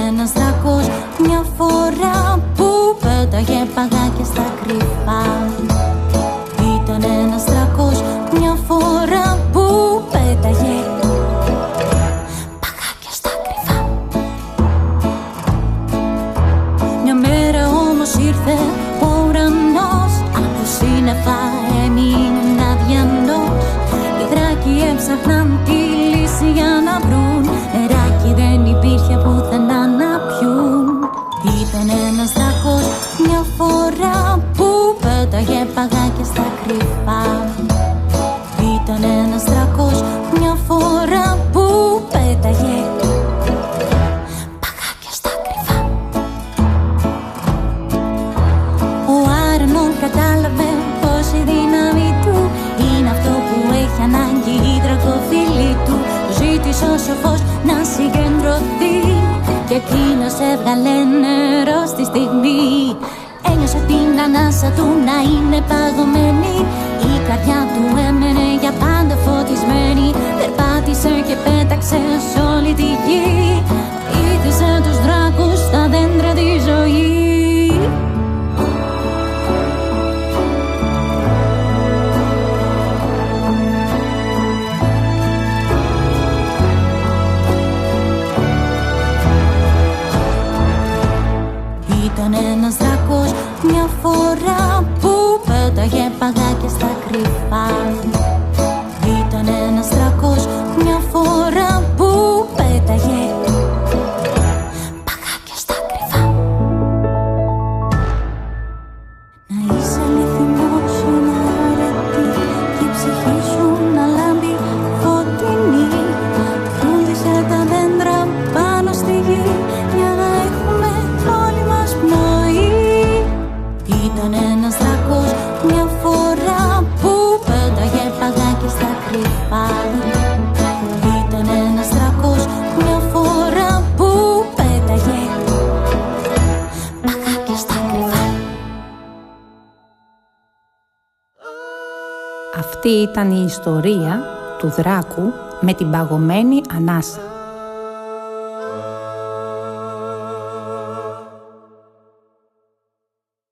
ένας δράκος μια φορά που πέταγε παγάκια στα κρυφά. Ήταν ένας δράκος μια φορά που πέταγε παγάκια στα κρυφά. Μια μέρα όμως ήρθε ο ουρανός, από σύννεφα έμεινε αδιανός. Οι δράκοι έψαχναν τη λύση για να βρουν νεράκι, δεν υπήρχε πουθενά να πιούν. Ήταν ένας δράκος μια φορά που πέταγε παγάκια στα κρυφά. Ήταν ένας δράκος μια φορά που πέταγε παγάκια στα κρυφά. Ο Άρνον κατάλαβε πως η δύναμη του είναι αυτό που έχει ανάγκη η δρακοφίλη του. Ζήτησε ο σοφός να συγκεντρωθεί και εκείνος έβγαλε νερό στη στιγμή. Ένιωσε την ανάσα του να είναι παγωμένη, η καρδιά του έμενε για πάντα φωτισμένη. Περπάτησε και πέταξε σ' όλη τη γη, ήθισε τους δράκους στα δέντρα τη ζωή. Ήταν ένας δράκος μια φορά που πέταγε παγάκια στα κρυφά. Ήταν ένας δράκος μια φορά που πέταγε παγάκια στα κρυφά. Να είσαι αληθινός, να αρετεί και η ψυχή σου να λάμπει φωτεινή. Φρόντισε τα δέντρα πάνω στη γη για να έχουμε όλοι μας πνοή. Ήταν ένας δράκος μια φορά που πέταγε παγάκια στα κρυφά. Ήταν ένας δράκος μια φορά που πέταγε παγάκια στα κρυφά. Αυτή ήταν η ιστορία του δράκου με την παγωμένη ανάσα.